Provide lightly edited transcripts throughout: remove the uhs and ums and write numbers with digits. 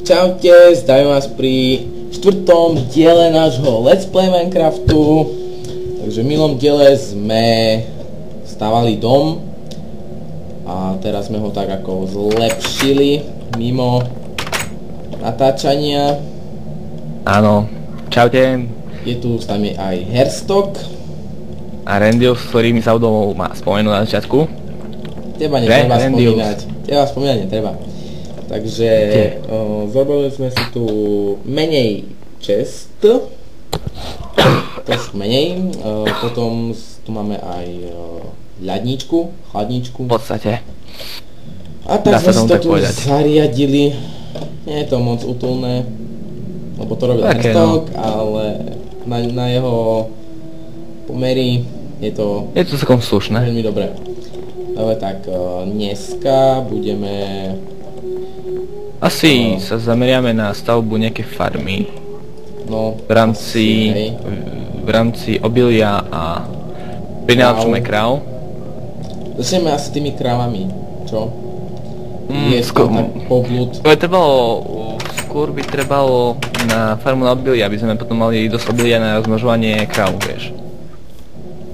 Čaute, zdravím vás pri 4. diele nášho Let's Play Minecraftu. Takže v minulom diele sme stavali dom a teraz sme ho tak ako zlepšili mimo natáčania. Áno, čaute. Je tu s nami aj Herstok. A Randius, ktorý mi zaudol ma spomenul na začiatku. Teba netreba spomínať. Teba spomínať netreba. Takže zrobili sme si tu menej čest. Trošku menej. Potom tu máme aj ľadničku, chladničku. V podstate. A tak sme si to tu zariadili. Nie je to moc útulné, lebo to robil Herstok, ale na jeho pomery je to celkom slušné. Veľmi dobré. Dobre, tak dneska budeme... Asi sa zameriame na stavbu nejaké farmy. No, v rámci obilia a prináčame kráv. Začneme asi tými krávami, čo? Je skôr tak poblúd. Skôr by trebalo na farmu na obilia, aby sme potom mali dosť obilia na rozmnožovanie kráv, vieš.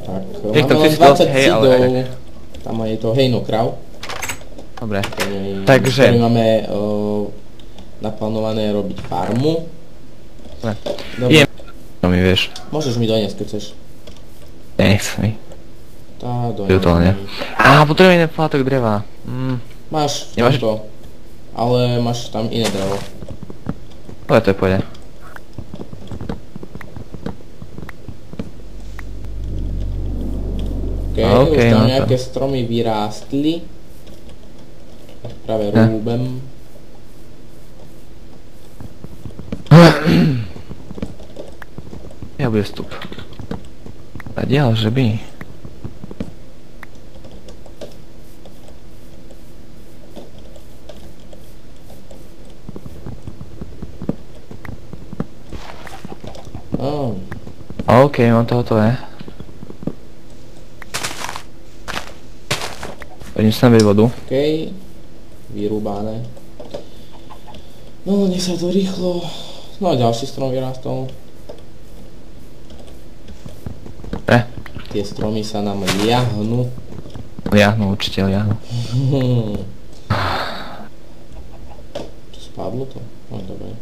Tak, máme len 20 seedov. Tam je to hejno kráv. Dobre, takže... máme naplánované robiť farmu. Dobre. Mi vieš. Môžeš mi doniesť, keď chceš. Nechce mi. Tá, doniesť. Potrebujem plátok dreva. Máš to, ale máš tam iné drevo. Ale to je pôjde. Už tam nejaké stromy vyrástli. Práve rúbem. Ja bude vstup. A dial, že by. OK, mám to hotové. Poďme sa nabiť vodu. OK. Vyrúbané. No, nech sa to rýchlo... No a ďalší strom vyrástol. Tie stromy sa nám liahnú. Určite liahnú. Čo spadlo to? No, dobre.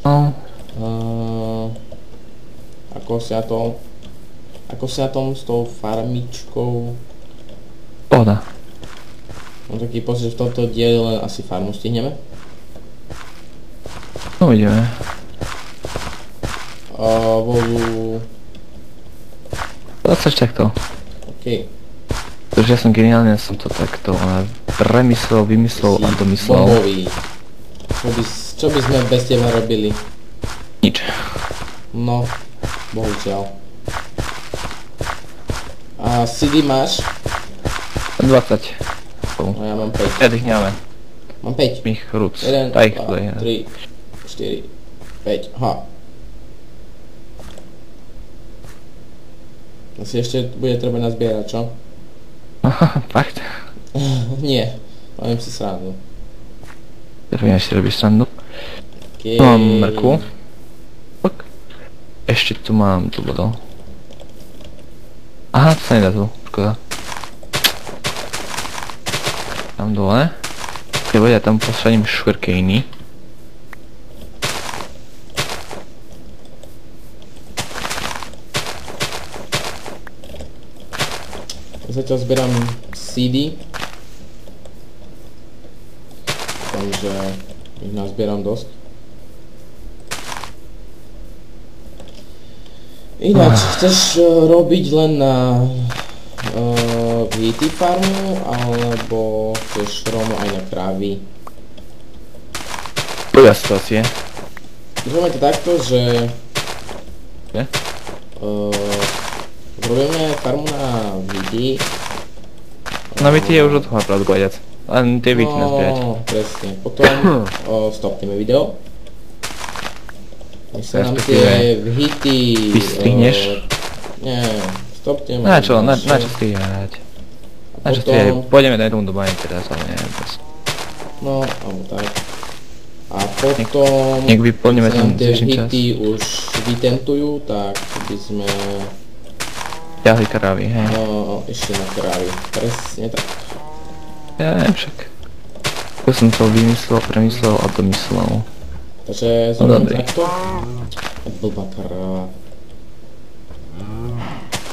No. Ako sa tom s tou farmičkou? Pohoda. Mám taký pocit, že v tomto dieli len asi farmu stihneme. No ideme. Vodu... Chceš takto. OK. Pretože ja som geniálne, som to takto vymyslel a domyslel. Bombový. Čo by sme bez teba robili? Nič. No, bohužiaľ. A CD máš? 20. No ja mám 5. Ja tých nemáme. Mám 5. Mých rúc. 1, 2, 3, 4, 5. Aha. Asi ešte bude treba nazbierať, čo? Fakt? Nie. Mám si srandu. Ja si robíš srandu. Mám mrkvu. Ešte tu mám tu vodu. Aha, to sa nedá tu. Škoda. Tam dole. Ja tam posadím sugarcane. Zatiaľ zberám CD. Takže ich nazbieram dosť. Ináč, chceš robiť len na VT farmu, alebo chceš rovno aj na krávy? Podľa situácie. Zrobíme to takto, že... Ne? Zrobíme farmu na VT. Na VT je už od toho pravdu povedať. Len tie VT nazbierať. No, presne. Potom stopneme video. Nech sa nám tie hity... Vystrihneš? Nie, stopneme. Na čo strihať? Pôjdeme na jednu dobu aj teraz, ale neviem. No, alebo tak. A potom, Nech vyplníme keď sa nám ten tie zvyšný čas. hity už vytentujú, tak by sme Ťahli kravy, hej. ešte na krávy. Presne tak. Ja neviem však. Ako som to vymyslel, premyslel a domyslel. Takže No zrobím dobrý. takto. Blbá kráva.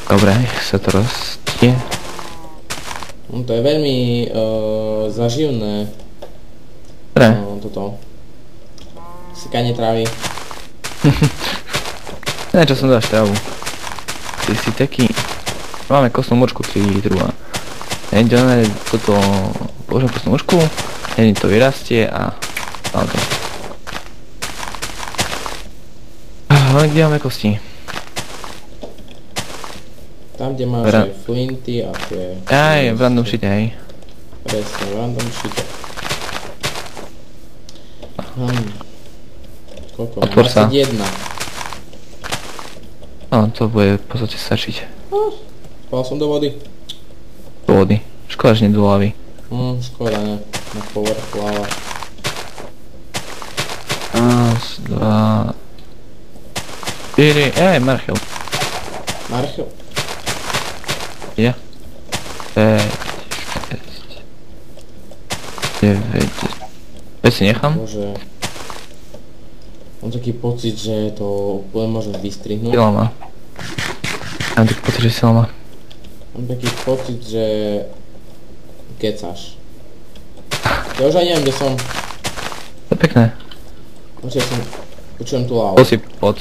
Dobre, nech sa to rastie. No, to je veľmi zaživné. Dobre. Toto. Sekanie trávy. Ne, čo som dáš trávu. Ty si taký... Máme kostnú močku 3 litru a... Ďalej toto... Položím kostnú močku, hneď to vyrastie a... Máme to. Kde máme kosti? Tam, kde máš aj flinty a tie... Aj, v random shite, hej. Presne, v random shite. Koľko? Otvor sa. 21. No, to bude v podstate stačiť. Spal som do vody. Do vody. Škoda, že nie do hlavy. Škoda, ne. Na povrch pláva. Raz, dva... 4... marchev. Marchev. Ja. 5, 6, 9... 5 si nechám? Bože. Mám taký pocit, že to úplne môžem vystrihnúť. Sila má. Mám taký pocit, že sila má. Mám taký pocit, že... Kecáš. Ja už aj neviem, kde som. To je pekné. Počujem tu lávu. To si pod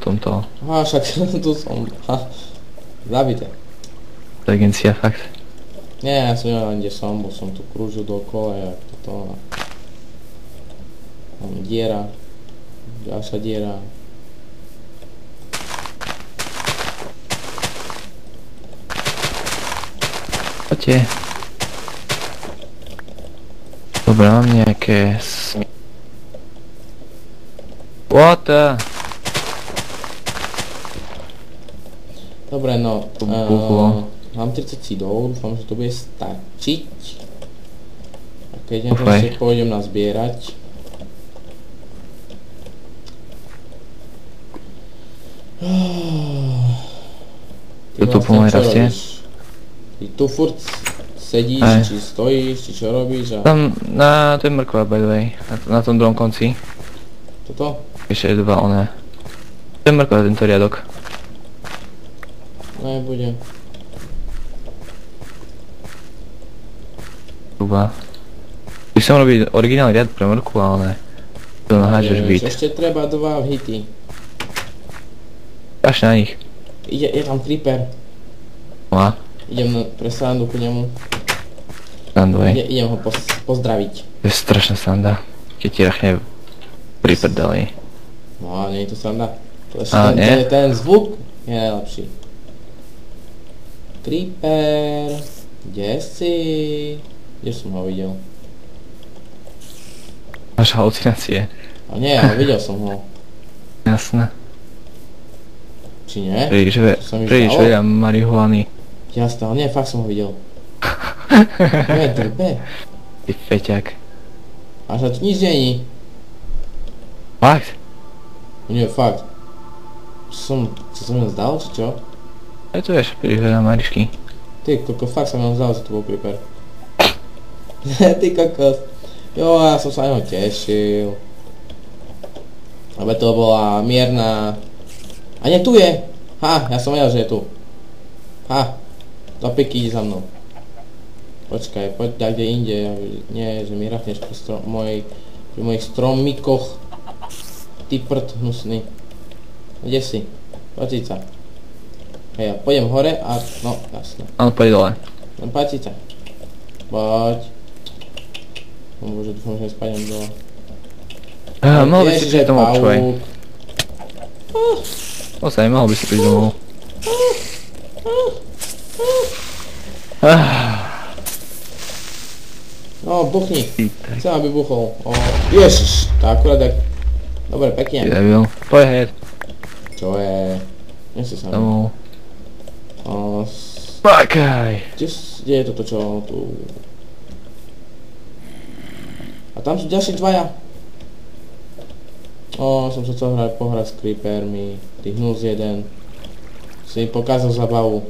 tomto. Aha, však tu som. Zabité. Inteligencia, fakt. Nie, ja som neviem, kde som, bo som tu krúžil dookola, jak toto. Mám diera. Ďalšia diera. Poďte. Dobre, mám nejaké... What the... Dobre, no. To buchlo. Mám 30 seedov, dúfam, že to bude stačiť. A keď Dúfaj. ešte pôjdem nazbierať. To tu pomaly čo rastie? robíš? Ty tu furt sedíš, Aj. či stojíš, či čo robíš a... Tam, to je mrkva, by the way. Na tom druhom konci. Toto? Ešte je dva oné. To je mrkva, tento riadok. Nebude. Zhruba. By som robiť originálny riad pre mrkvu, ale ne. To nahážeš byt. Ešte treba 2 hity. Až na nich. Je tam creeper. No a? Idem pre srandu ku nemu. Sandvaj. Idem ho pozdraviť. To je strašná sranda. Keď ti rachne priprdali. No, nie je to sranda. A, nie? Ten zvuk je najlepší. Creeper. Kde si? Kde som ho videl? Máš halucinácie. A nie, ale videl som ho. Jasné. Či nie? Príliš veľa marihuany. Jasné, ale nie, fakt som ho videl. Nie, drbe. Ty feťak. Až na tu nič není. Fakt? Nie, fakt. Čo som jen zdal, či čo? Aj to vieš, príliš veľa marišky. Ty kokos, fakt som jen zdal, že to bol creeper. Ty kokos. Jo, ja som sa na neho tešil. Aby to bola mierna... A nie, tu je! Ha, ja som vedel, že je tu. Ha, do piky ide za mnou. Počkaj, poď tak kde inde. Nie, že mi rachneš pri mojich stromíkoch. Ty prd hnusný. Kde si? Patica. Hej, ja pôjdem hore a... No, jasne. Áno, poď dole. Len patica. Poď. No bože, dúfam, že nespadnem dole. Mohol by si Ježiš, prísť domov, čuvaj. pavúk. Osaj, mohol by si prísť domov. No, buchni. Ty tak. Chcem, aby buchol. Ježiš, to akurát tak... Dobre, Ty pekne. debil. Poď hej, Čo je? Nechci sa mi. domov. O, Pakaj. kde je toto, čo tu... A tam sú ďalší dvaja. Som sa chcel pohrať s creepermi. Ty hnus jeden. Si pokazal zabavu.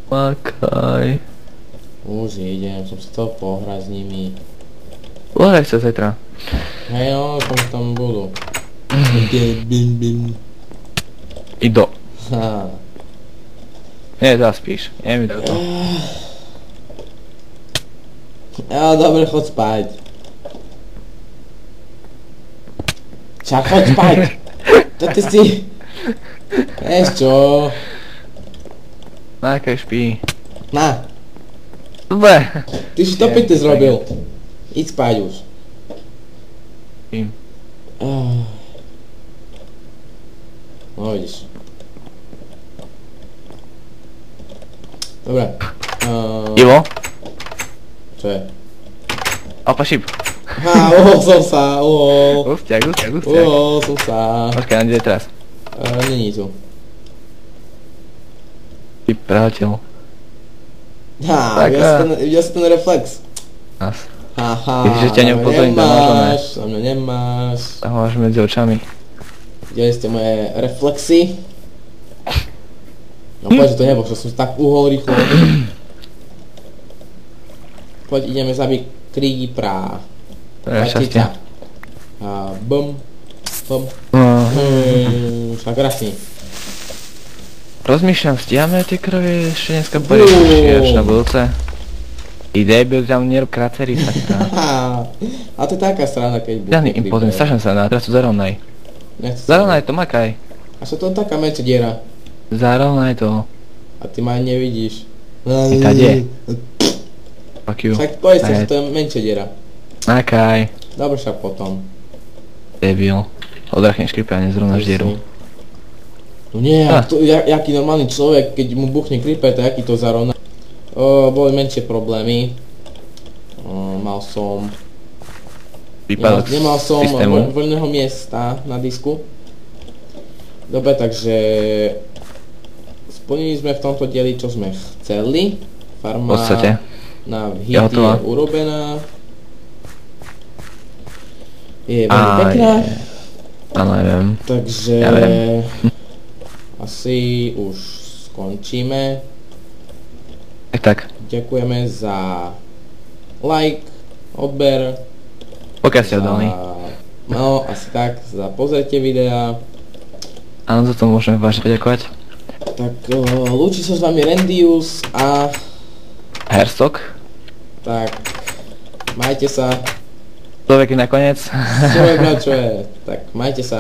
Makaj. Už idem, som sa chcel pohrať s nimi. Pohraj sa zajtra. Hej no, tam budú. Ido. Ha. Nie, zaspíš. Nie mi to. Dobre, chod spať. Čak, chod spať. To ty si... Vieš čo? Makaj špí. Na, Dobre. ty si to pekne zrobil. Íď spať už. Spím. No vidíš. Dobre. Ivo? Čo je? Alfa ship. Uhol som sa, uhol. Ústiak. Uhol som sa. Počkaj, kde je teraz? Není tu. Ty priateľ. Tak, Videl si ten reflex. Nás. Haha, Ježiš, ťa neupozorím, to môžeme. na mňa nemáš. Tam máš medzi očami. Videli ste moje reflexy? No povedz, že to nebol, že som tak uhol rýchlo. Poď, ideme zabiť creepera. To je šťastie. A bum. Však krásne. Rozmýšľam, stíhame tie krvy ešte dneska pôjdeš až na budúce. Ide, byl tam nerob kracery sakra. A to je taká strana, keď bude. Žiadny impozent, strašne sa na, teraz tu zarovnaj. Zarovnaj to, makaj. A sa to taká menšia diera. Zarovnaj to. A ty ma ani nevidíš. Tade. Fuck you. Však povedz sa, že to je menšia diera. Makaj. Dobre, však potom. Debil. Odrachneš krypy a nezrovnáš dieru. No nie, jaký normálny človek, keď mu buchne creeper, tak jaký to zarovná. Boli menšie problémy. Mal som... Výpadok Nemal som systému. voľného miesta na disku. Dobre, takže... Splnili sme v tomto dieli, čo sme chceli. Farma V podstate. na hit je urobená. Je veľmi pekná. Áno, neviem. Takže... Ja viem. Asi už skončíme. Tak. Ďakujeme za like, odber. Pokiaľ ste odolní. No, asi tak, za pozretie videa. Áno, za to môžeme vážne poďakovať. Tak lúči sa s vami Randius a... Herstock. Tak, majte sa. Človek nakoniec. Človek na čo je. Tak, majte sa.